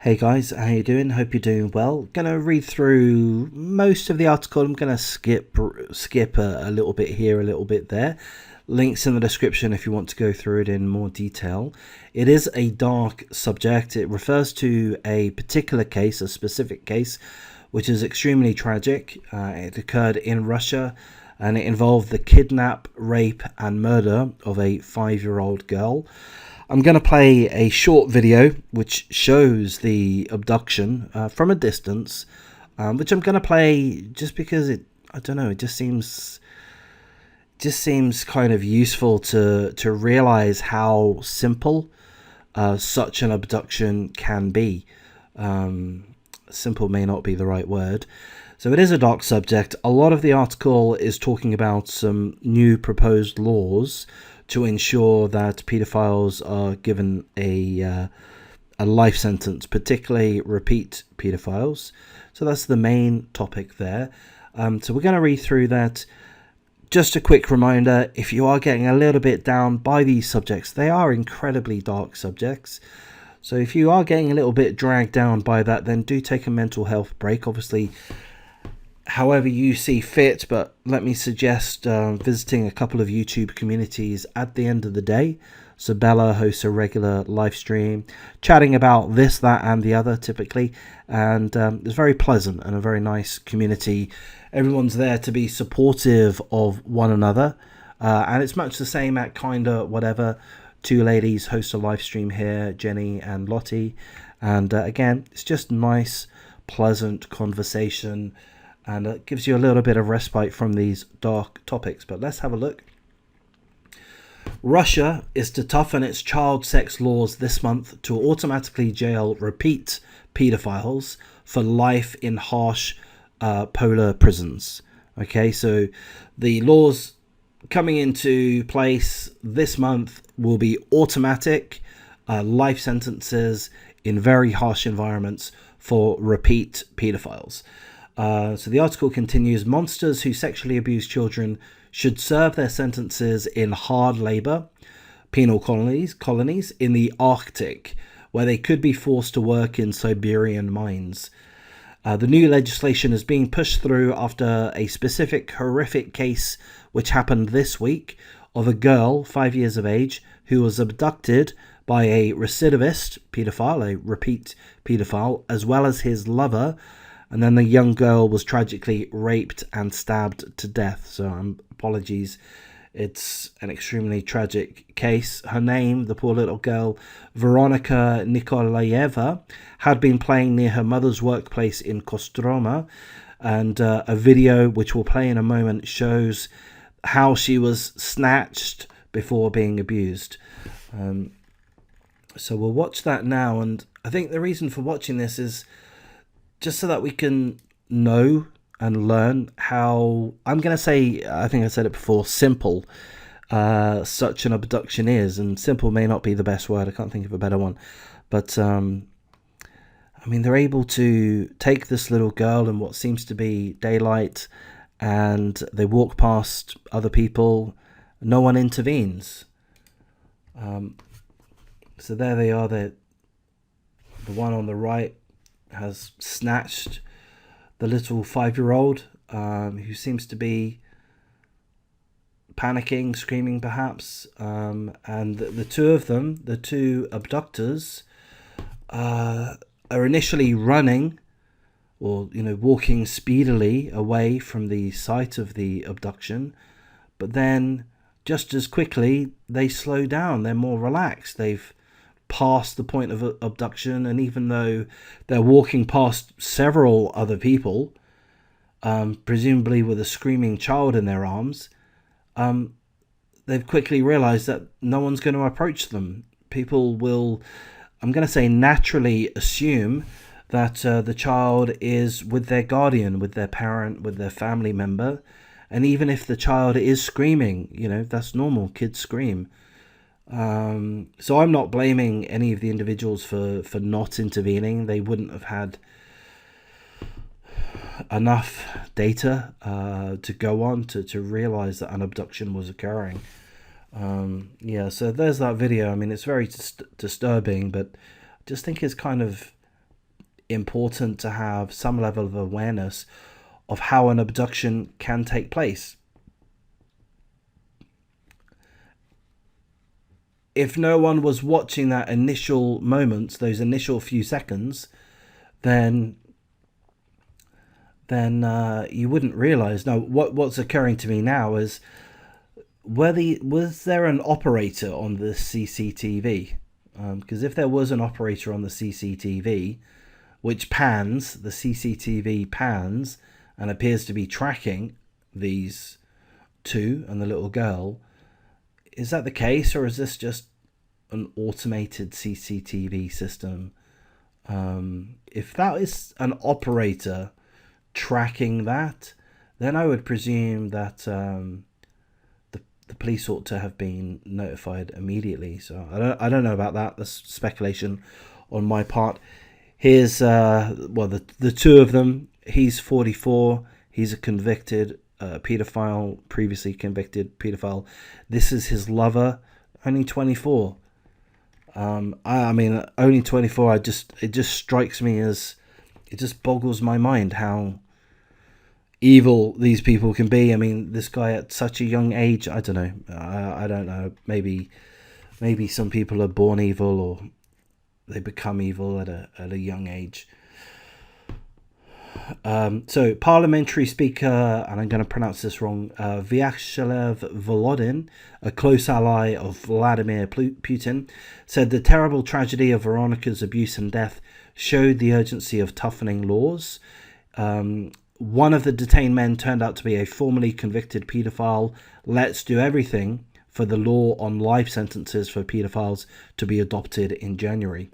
Hey guys, how you doing? Hope you're doing well. Gonna read through most of the article. I'm gonna skip a little bit here, a little bit there. Links in the description if you want to go through it in more detail. It is a dark subject. It refers to a particular case, a specific case, which is extremely tragic. It occurred in Russia, and it involved the kidnap, rape, and murder of a 5-year-old girl. I'm going to play a short video which shows the abduction from a distance, which I'm going to play just because it just seems kind of useful to realize how simple such an abduction can be. Simple may not be the right word. So it is a dark subject. A lot of the article is talking about some new proposed laws to ensure that pedophiles are given a life sentence, particularly repeat pedophiles. So that's the main topic there. So we're going to read through that. Just a quick reminder, if you are getting a little bit down by these subjects, they are incredibly dark subjects. So if you are getting a little bit dragged down by that, then do take a mental health break. Obviously, however you see fit, but let me suggest visiting a couple of YouTube communities at the end of the day. So Bella hosts a regular live stream chatting about this, that, and the other typically, and it's very pleasant and a very nice community. Everyone's there to be supportive of one another, and it's much the same at Kinda Whatever. Two ladies host a live stream here, Jenny and Lottie, and again, it's just nice, pleasant conversation. And it gives you a little bit of respite from these dark topics. But let's have a look. Russia is to toughen its child sex laws this month to automatically jail repeat pedophiles for life in harsh polar prisons. Okay, so the laws coming into place this month will be automatic life sentences in very harsh environments for repeat pedophiles. So the article continues, monsters who sexually abuse children should serve their sentences in hard labor, penal colonies in the Arctic, where they could be forced to work in Siberian mines. The new legislation is being pushed through after a specific horrific case which happened this week of a girl, 5 years of age, who was abducted by a recidivist pedophile, a repeat pedophile, as well as his lover. And then the young girl was tragically raped and stabbed to death. So apologies. It's an extremely tragic case. Her name, the poor little girl, Veronika Nikolaeva, had been playing near her mother's workplace in Kostroma. And a video, which we'll play in a moment, shows how she was snatched before being abused. So we'll watch that now. And I think the reason for watching this is just so that we can know and learn how, I'm going to say, I think I said it before, simple such an abduction is. And simple may not be the best word. I can't think of a better one. But, I mean, they're able to take this little girl in what seems to be daylight, and they walk past other people. No one intervenes. So there they are. The one on the right has snatched the little 5-year-old who seems to be panicking, screaming perhaps, and the two of them, the two abductors, are initially running or walking speedily away from the site of the abduction, but then just as quickly they slow down. They're more relaxed. They've past the point of abduction, and even though they're walking past several other people, presumably with a screaming child in their arms, they've quickly realized that no one's going to approach them. People will, I'm going to say, naturally assume that the child is with their guardian, with their parent, with their family member, and even if the child is screaming, that's normal. Kids scream. So I'm not blaming any of the individuals for not intervening. They wouldn't have had enough data to go on to realize that an abduction was occurring. So there's that video. I mean, it's very disturbing, but I just think it's kind of important to have some level of awareness of how an abduction can take place. If no one was watching that initial moments, those initial few seconds, then you wouldn't realize. Now, what's occurring to me now is, was there an operator on the CCTV? Because if there was an operator on the CCTV, which pans, the CCTV pans and appears to be tracking these two and the little girl, is that the case, or is this just an automated CCTV system? If that is an operator tracking that, then I would presume that the police ought to have been notified immediately. So I don't know about that. That's speculation on my part. Here's the two of them. He's 44. He's a convicted pedophile, previously convicted pedophile. This is his lover, only 24. I mean, only 24. It just strikes me as, it just boggles my mind how evil these people can be. I mean, this guy at such a young age, I don't know. I don't know. Maybe some people are born evil, or they become evil at a young age. So parliamentary speaker, and I'm going to pronounce this wrong, Vyacheslav Volodin, a close ally of Vladimir Putin, said the terrible tragedy of Veronica's abuse and death showed the urgency of toughening laws. One of the detained men turned out to be a formerly convicted paedophile. Let's do everything for the law on life sentences for paedophiles to be adopted in January.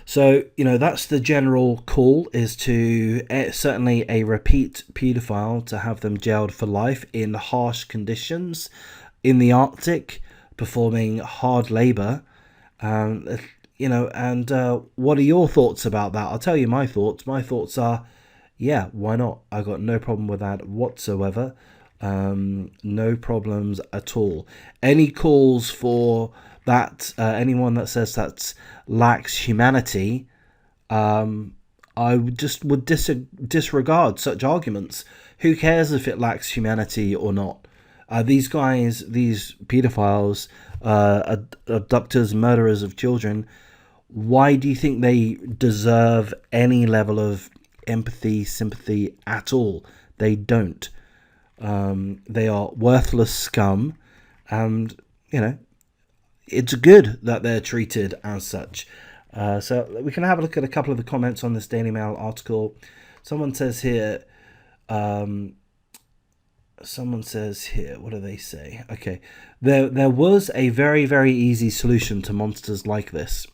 So, that's the general call, is to certainly a repeat paedophile, to have them jailed for life in harsh conditions in the Arctic, performing hard labor. And what are your thoughts about that? I'll tell you my thoughts. My thoughts are, yeah, why not? I got no problem with that whatsoever. No problems at all. Any calls for that, anyone that says that lacks humanity, I would disregard such arguments. Who cares if it lacks humanity or not? These guys, these pedophiles, abductors, murderers of children, why do you think they deserve any level of empathy, sympathy at all? They don't. They are worthless scum, and it's good that they're treated as such. So we can have a look at a couple of the comments on this Daily Mail article. Someone says here, what do they say? Okay, there was a very, very easy solution to monsters like this.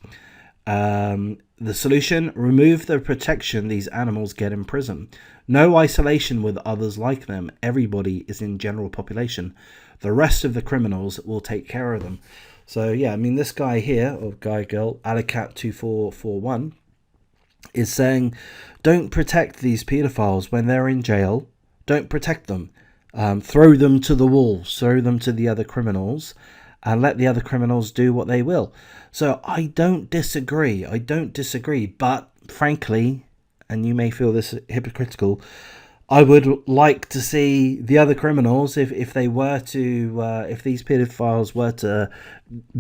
The solution: remove the protection these animals get in prison. No isolation with others like them. Everybody is in general population. The rest of the criminals will take care of them. So yeah, I mean, this guy here, or guy, girl, Alicat2441, is saying, don't protect these pedophiles when they're in jail. Don't protect them. Throw them to the wolves. Throw them to the other criminals, and let the other criminals do what they will. So I don't disagree. But frankly, and you may feel this hypocritical, I would like to see the other criminals, if these pedophiles were to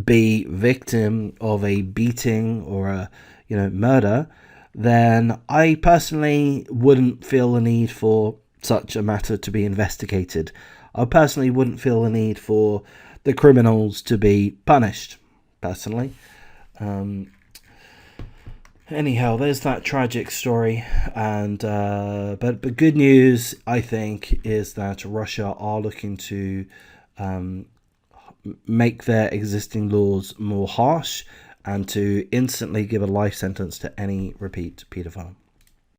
be victim of a beating or a murder, then I personally wouldn't feel the need for such a matter to be investigated. I personally wouldn't feel the need for the criminals to be punished, personally. Anyhow, there's that tragic story, and but good news, I think, is that Russia are looking to make their existing laws more harsh and to instantly give a life sentence to any repeat paedophile.